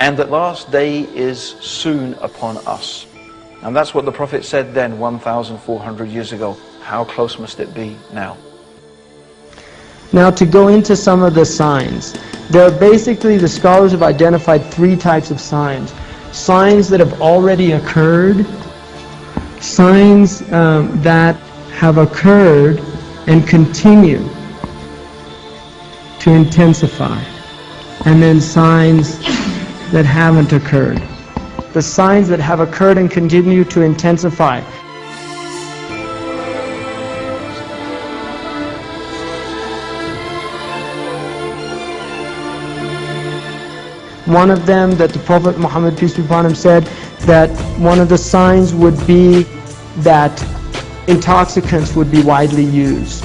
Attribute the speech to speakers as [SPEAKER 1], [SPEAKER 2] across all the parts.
[SPEAKER 1] and the last day is soon upon us. And that's what the Prophet said then, 1,400 years ago. How close must it be now?
[SPEAKER 2] Now, to go into some of the signs, there are basically, the scholars have identified three types of signs. Signs that have already occurred, signs that have occurred and continue to intensify, and then signs that haven't occurred. The signs that have occurred and continue to intensify. One of them that the Prophet Muhammad, peace be upon him, said that one of the signs would be that intoxicants would be widely used.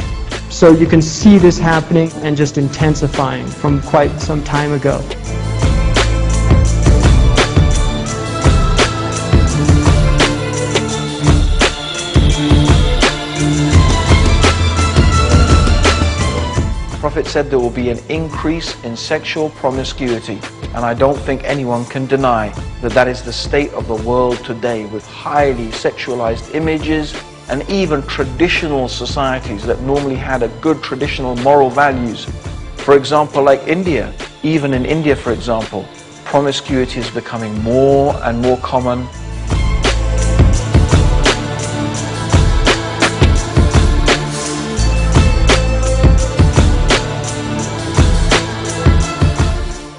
[SPEAKER 2] So you can see this happening and just intensifying from quite some time ago.
[SPEAKER 1] The Prophet said there will be an increase in sexual promiscuity, and I don't think anyone can deny that that is the state of the world today, with highly sexualized images, and even traditional societies that normally had a good traditional moral values. For example, like India, even in India, for example, promiscuity is becoming more and more common.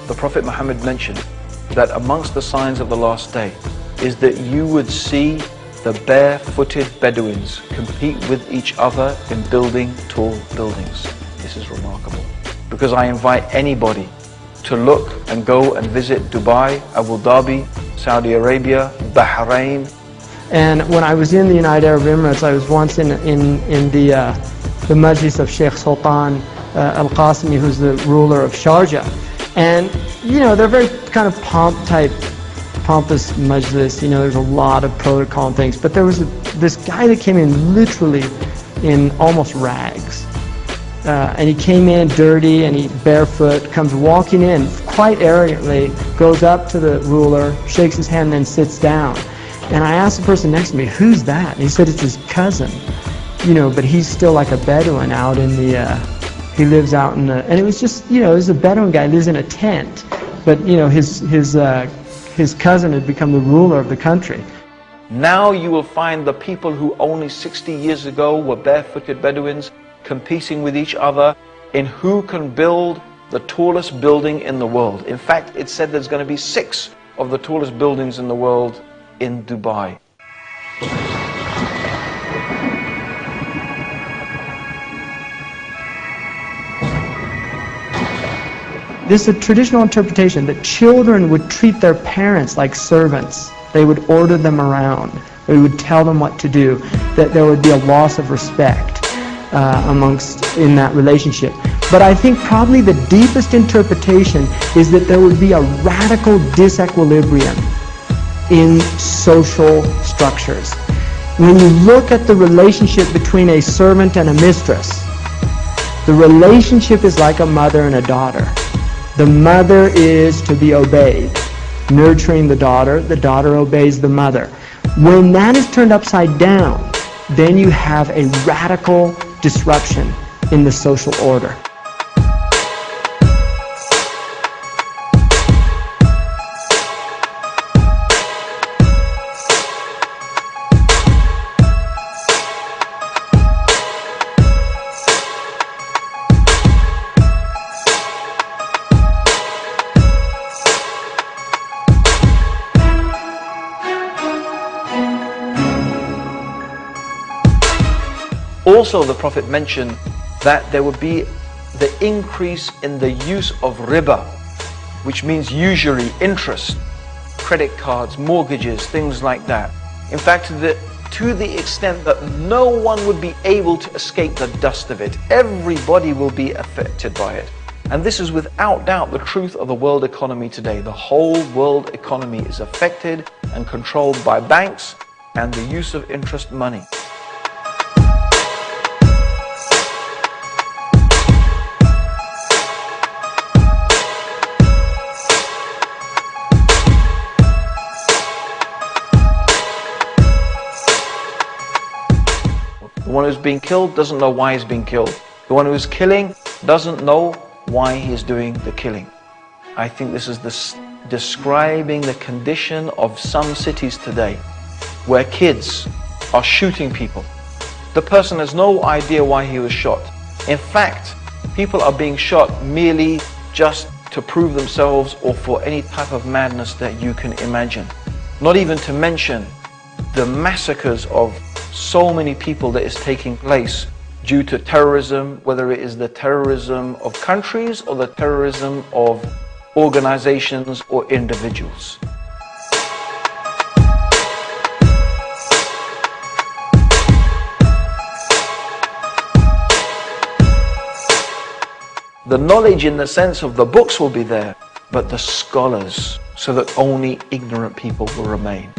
[SPEAKER 1] The Prophet Muhammad mentioned that amongst the signs of the last day is that you would see the barefooted Bedouins compete with each other in building tall buildings. This is remarkable, because I invite anybody to look and go and visit Dubai, Abu Dhabi, Saudi Arabia, Bahrain.
[SPEAKER 2] And when I was in the United Arab Emirates, I was once in the majlis of Sheikh Sultan Al-Qasimi, who's the ruler of Sharjah. And, you know, they're very kind of pompous majlis, you know, there's a lot of protocol and things. But there was this guy that came in literally in almost rags. And he came in dirty and he barefoot, comes walking in quite arrogantly, goes up to the ruler, shakes his hand, and then sits down. And I asked the person next to me, who's that? And he said it's his cousin, you know, but he's still like a Bedouin out in the, he lives out in the, and it was just, you know, it was a Bedouin guy, lives in a tent. But, you know, his cousin had become the ruler of the country.
[SPEAKER 1] Now you will find the people who only 60 years ago were barefooted Bedouins competing with each other in who can build the tallest building in the world. In fact, it's said there's going to be 6 of the tallest buildings in the world in Dubai.
[SPEAKER 2] This is a traditional interpretation that children would treat their parents like servants. They would order them around. They would tell them what to do. That there would be a loss of respect in that relationship. But I think probably the deepest interpretation is that there would be a radical disequilibrium in social structures. When you look at the relationship between a servant and a mistress, the relationship is like a mother and a daughter. The mother is to be obeyed, nurturing the daughter obeys the mother. When that is turned upside down, then you have a radical disruption in the social order.
[SPEAKER 1] Also, the Prophet mentioned that there would be the increase in the use of riba, which means usury, interest, credit cards, mortgages, things like that. In fact, to the extent that no one would be able to escape the dust of it. Everybody will be affected by it. And this is without doubt the truth of the world economy today. The whole world economy is affected and controlled by banks and the use of interest money. The one who's being killed doesn't know why he's being killed. The one who's killing doesn't know why he's doing the killing. I think this is describing the condition of some cities today, where kids are shooting people. The person has no idea why he was shot. In fact, people are being shot merely just to prove themselves or for any type of madness that you can imagine. Not even to mention the massacres of so many people that is taking place due to terrorism, whether it is the terrorism of countries or the terrorism of organizations or individuals. The knowledge in the sense of the books will be there, but the scholars, so that only ignorant people will remain.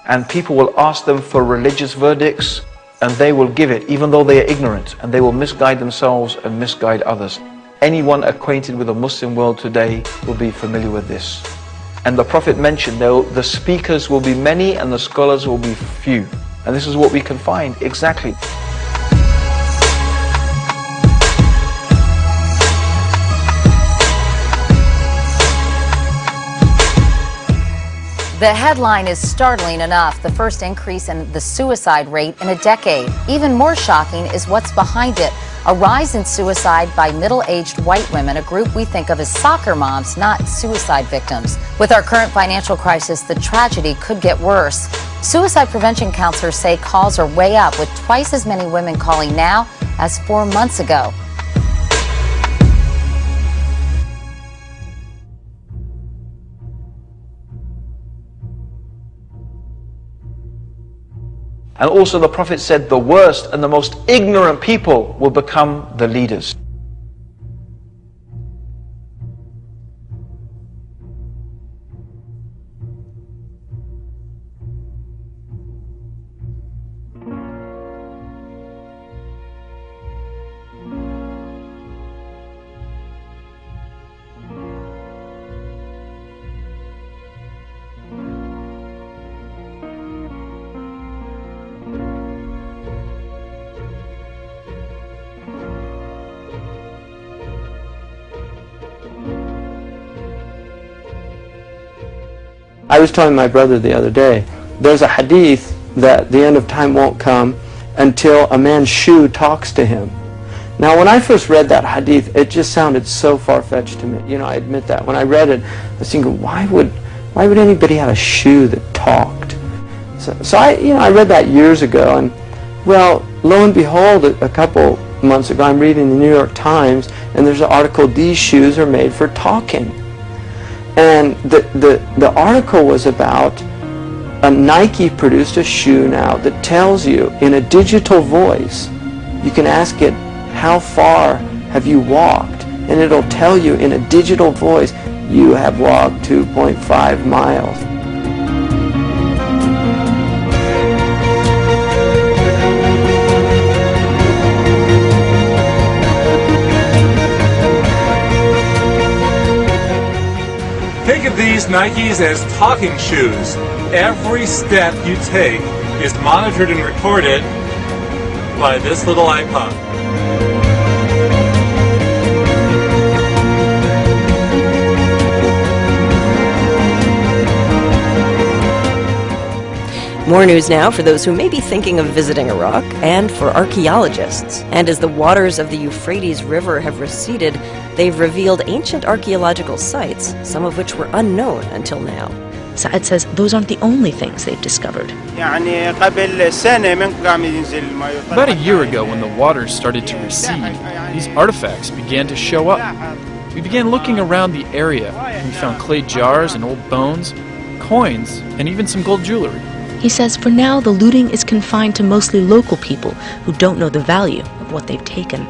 [SPEAKER 1] And people will ask them for religious verdicts, and they will give it, even though they are ignorant, and they will misguide themselves and misguide others. Anyone acquainted with the Muslim world today will be familiar with this. And the Prophet mentioned the speakers will be many and the scholars will be few. And this is what we can find exactly.
[SPEAKER 3] The headline is startling enough, the first increase in the suicide rate in a decade. Even more shocking is what's behind it, a rise in suicide by middle-aged white women, a group we think of as soccer moms, not suicide victims. With our current financial crisis, the tragedy could get worse. Suicide prevention counselors say calls are way up, with twice as many women calling now as 4 months ago.
[SPEAKER 1] And also the Prophet said the worst and the most ignorant people will become the leaders.
[SPEAKER 2] I was telling my brother the other day, there's a hadith that the end of time won't come until a man's shoe talks to him. Now when I first read that hadith, it just sounded so far-fetched to me. You know, I admit that. When I read it, I was thinking, why would anybody have a shoe that talked? So I read that years ago, and well, lo and behold, a couple months ago, I'm reading the New York Times, and there's an article, these shoes are made for talking. And the article was about Nike produced a shoe now that tells you in a digital voice, you can ask it, how far have you walked? And it'll tell you in a digital voice, you have walked 2.5 miles.
[SPEAKER 4] Think of these Nikes as talking shoes. Every step you take is monitored and recorded by this little iPod.
[SPEAKER 5] More news now for those who may be thinking of visiting Iraq, and for archaeologists. And as the waters of the Euphrates River have receded, they've revealed ancient archaeological sites, some of which were unknown until now.
[SPEAKER 6] Saad says those aren't the only things they've discovered.
[SPEAKER 7] About
[SPEAKER 8] a year ago, when the waters started to recede, these artifacts began to show up. We began looking around the area, and we found clay jars and old bones, coins, and even some gold jewelry.
[SPEAKER 6] He says for now the looting is confined to mostly local people who don't know the value of what they've taken.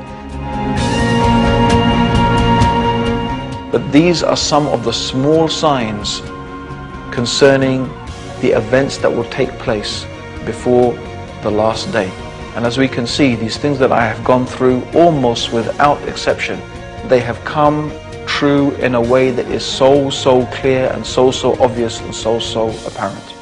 [SPEAKER 1] But these are some of the small signs concerning the events that will take place before the last day. And as we can see, these things that I have gone through almost without exception, they have come true in a way that is so clear and so obvious and so apparent.